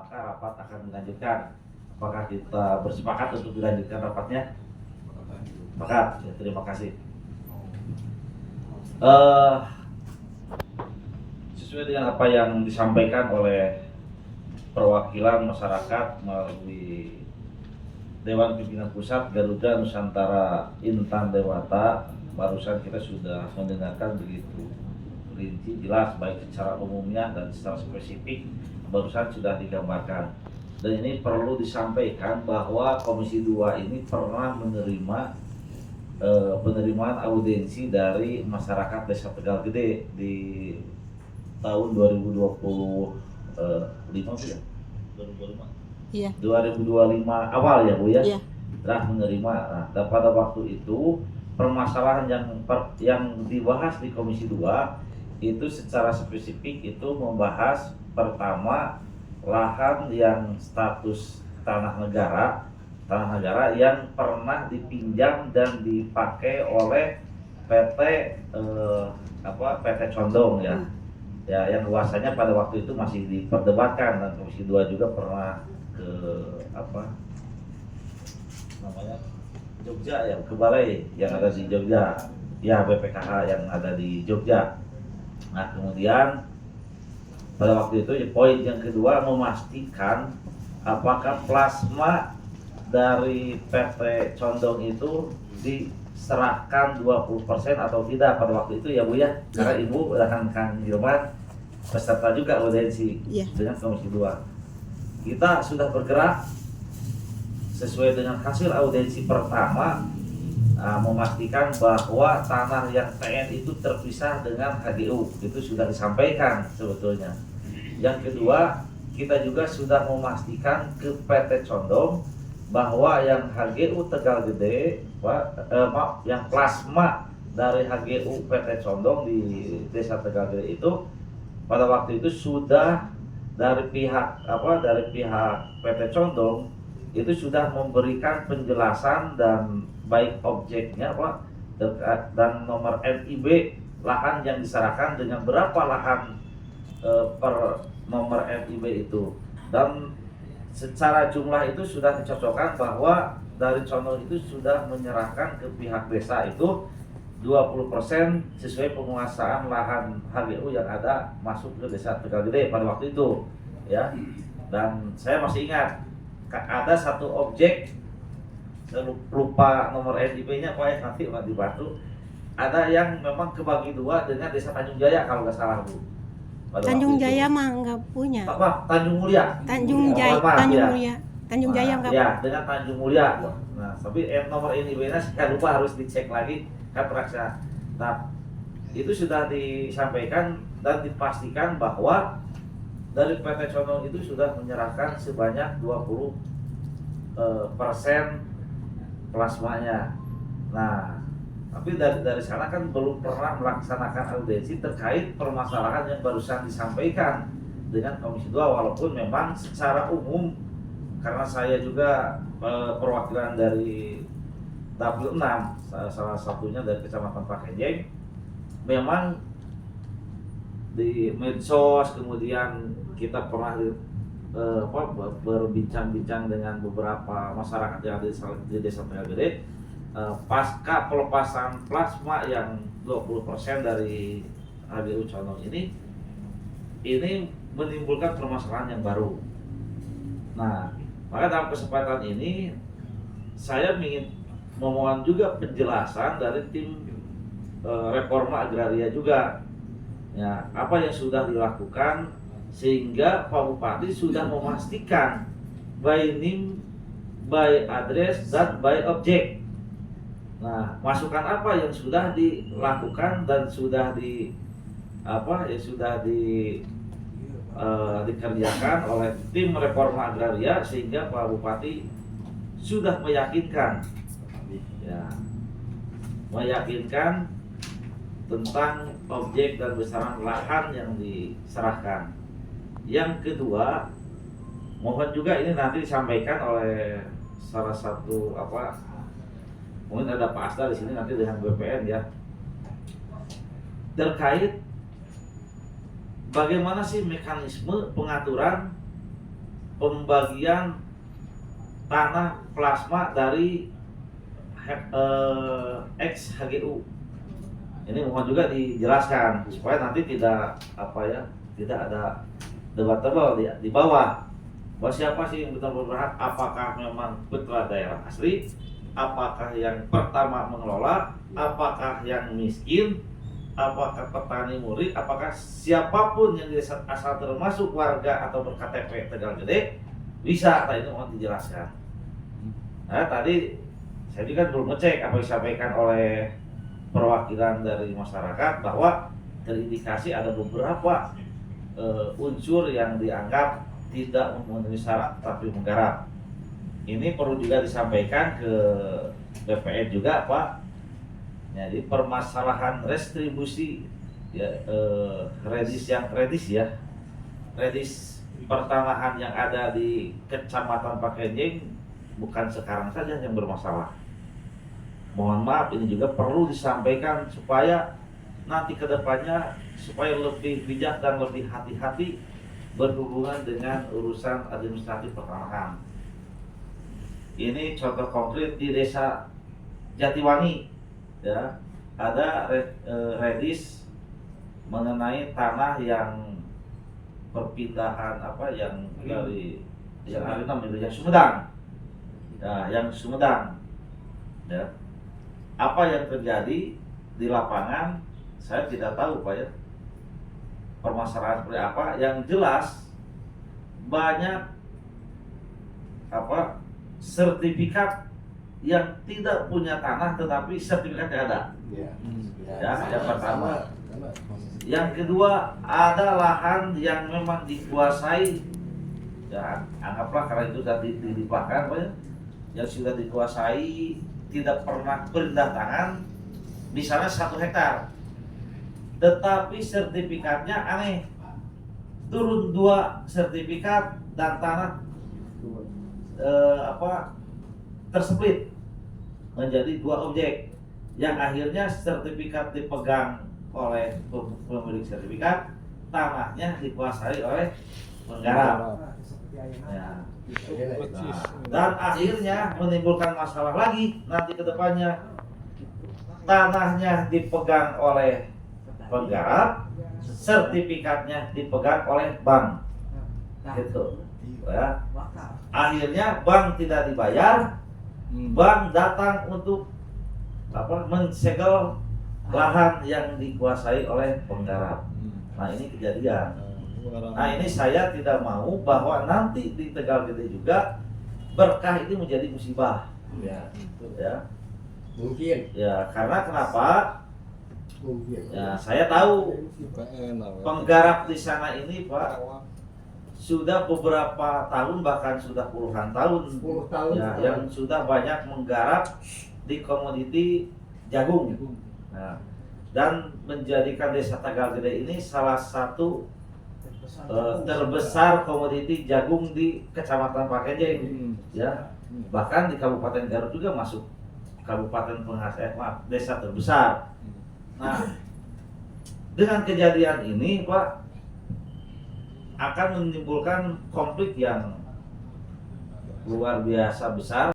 maka rapat akan dilanjutkan. Apakah kita bersepakat untuk dilanjutkan rapatnya? Sepakat. Ya, terima kasih. Sesuai dengan apa yang disampaikan oleh perwakilan masyarakat melalui Dewan Pimpinan Pusat Garuda Nusantara Intan Dewata, barusan kita sudah mendengarkan begitu rinci jelas baik secara umumnya dan secara spesifik barusan sudah digambarkan. Dan ini perlu disampaikan bahwa Komisi 2 ini pernah menerima penerimaan audiensi dari masyarakat Desa Tegal Gede di tahun 2025 ya? 2025? Iya. 2025 awal ya Bu ya? Iya. Telah menerima. Nah, dan pada waktu itu permasalahan yang dibahas di Komisi 2 itu secara spesifik itu membahas pertama lahan yang status tanah negara yang pernah dipinjam dan dipakai oleh PT PT Condong ya. Ya, yang luasannya pada waktu itu masih diperdebatkan dan Komisi 2 juga pernah ke Jogja ya, ke Balai yang ada di Jogja. Ya, BPKH yang ada di Jogja. Nah, kemudian pada waktu itu poin yang kedua memastikan apakah plasma dari PT Condong itu diserahkan 20% atau tidak pada waktu itu ya Bu ya. Karena Ibu dan Kang Hilman peserta juga audiensi dengan Komisi 2. Kita sudah bergerak sesuai dengan hasil audiensi pertama, memastikan bahwa tanah yang TN itu terpisah dengan HGU, itu sudah disampaikan sebetulnya. Yang kedua, kita juga sudah memastikan ke PT Condong bahwa yang HGU Tegal Gede, yang plasma dari HGU PT Condong di Desa Tegal Gede itu pada waktu itu sudah dari pihak PT Condong itu sudah memberikan penjelasan dan baik objeknya dan nomor NIB lahan yang diserahkan dengan berapa lahan per nomor NIB itu, dan secara jumlah itu sudah dicocokkan bahwa dari Condong itu sudah menyerahkan ke pihak desa itu 20% sesuai penguasaan lahan HGU yang ada masuk ke Desa Tegal Gede pada waktu itu ya. Dan saya masih ingat ada satu objek, lupa nomor NIB-nya nanti dibantu. Ada yang memang kebagi dua dengan Desa Tanjung Jaya kalau nggak salah Bu. Tanjung Jaya mah nggak punya. Tanjung Mulia. Tanjung Jaya nggak. Ya, dengan Tanjung Mulia. Nah, tapi nomor NIB-nya saya lupa, harus dicek lagi kan praksa. Nah, itu sudah disampaikan dan dipastikan bahwa dari PT Condong itu sudah menyerahkan sebanyak 20% plasmanya. Nah, tapi dari sana kan belum pernah melaksanakan audiensi terkait permasalahan yang barusan disampaikan dengan Komisi 2, walaupun memang secara umum karena saya juga perwakilan dari Dapil 6, salah satunya dari Kecamatan Pakenjeng, memang di medsos kemudian kita pernah berbincang-bincang dengan beberapa masyarakat yang ada di Desa Tegal Gede pasca pelepasan plasma yang 20% dari HGU Condong ini menimbulkan permasalahan yang baru. Nah, maka dalam kesempatan ini saya ingin memohon juga penjelasan dari tim reforma agraria juga ya, apa yang sudah dilakukan sehingga Pak Bupati sudah memastikan by name, by address, dan by object. Nah, masukan apa yang sudah dilakukan dan sudah dikerjakan oleh tim reforma agraria sehingga Pak Bupati sudah meyakinkan tentang objek dan besaran lahan yang diserahkan. Yang kedua, mohon juga ini nanti disampaikan oleh salah satu mungkin ada Pak Asda di sini nanti dengan BPN ya, terkait bagaimana sih mekanisme pengaturan pembagian tanah plasma dari ex HGU. Ini mohon juga dijelaskan supaya nanti tidak ada debatable di bawah. Bahwa siapa sih yang betul-betul berhak? Apakah memang putra daerah asli? Apakah yang pertama mengelola? Apakah yang miskin? Apakah petani murid? Apakah siapapun yang asal termasuk warga atau berKTP Tegal Gede bisa? Tadi itu mohon dijelaskan. Nah tadi saya juga belum ngecek apa yang disampaikan oleh perwakilan dari masyarakat bahwa terindikasi ada beberapa unsur yang dianggap tidak memenuhi syarat tapi menggarap. Ini perlu juga disampaikan ke BPN juga, Pak. Jadi permasalahan restribusi ya, redis pertanahan yang ada di Kecamatan Pakenjing bukan sekarang saja yang bermasalah. Mohon maaf, ini juga perlu disampaikan supaya nanti ke depannya supaya lebih bijak dan lebih hati-hati berhubungan dengan urusan administratif pertanahan. Ini contoh konkret di Desa Jatiwangi, ya, ada redis mengenai tanah yang perpindahan yang dari yang Sumedang, ya, yang Sumedang, ya. Apa yang terjadi di lapangan saya tidak tahu, Pak, ya. Permasalahan seperti apa? Yang jelas banyak sertifikat yang tidak punya tanah tetapi sertifikatnya ada. Ya, yang pertama. Yang kedua, ada lahan yang memang dikuasai, ya anggaplah karena itu sudah dilimpahkan, Pak, ya, yang sudah dikuasai tidak pernah pindah tangan, misalnya 1 hektar, tetapi sertifikatnya aneh, turun 2 sertifikat dan tanah tersplit menjadi 2 objek, yang akhirnya sertifikat dipegang oleh pemilik sertifikat, tanahnya dikuasai oleh penggarap. Ya. Dan akhirnya menimbulkan masalah lagi nanti ke depannya. Tanahnya dipegang oleh penggarap, sertifikatnya dipegang oleh bank. Gitu. Ya. Akhirnya bank tidak dibayar, bank datang untuk mensegel lahan yang dikuasai oleh penggarap. Nah, ini kejadian. Nah, ini saya tidak mau bahwa nanti di Tegal Gede juga berkah ini menjadi musibah. Ya, ya. Mungkin. Ya, karena kenapa? Mungkin. Ya, saya tahu penggarap di sana ini, Pak, sudah beberapa tahun, bahkan sudah puluhan tahun, 10 tahun ya, yang sudah banyak menggarap di komoditi jagung. Nah, dan menjadikan Desa Tegal Gede ini salah satu terbesar komoditi jagung di Kecamatan Pakenjing, ya. Bahkan di Kabupaten Garut juga masuk kabupaten penghasil desa terbesar. Nah, dengan kejadian ini, Pak, akan menimbulkan konflik yang luar biasa besar.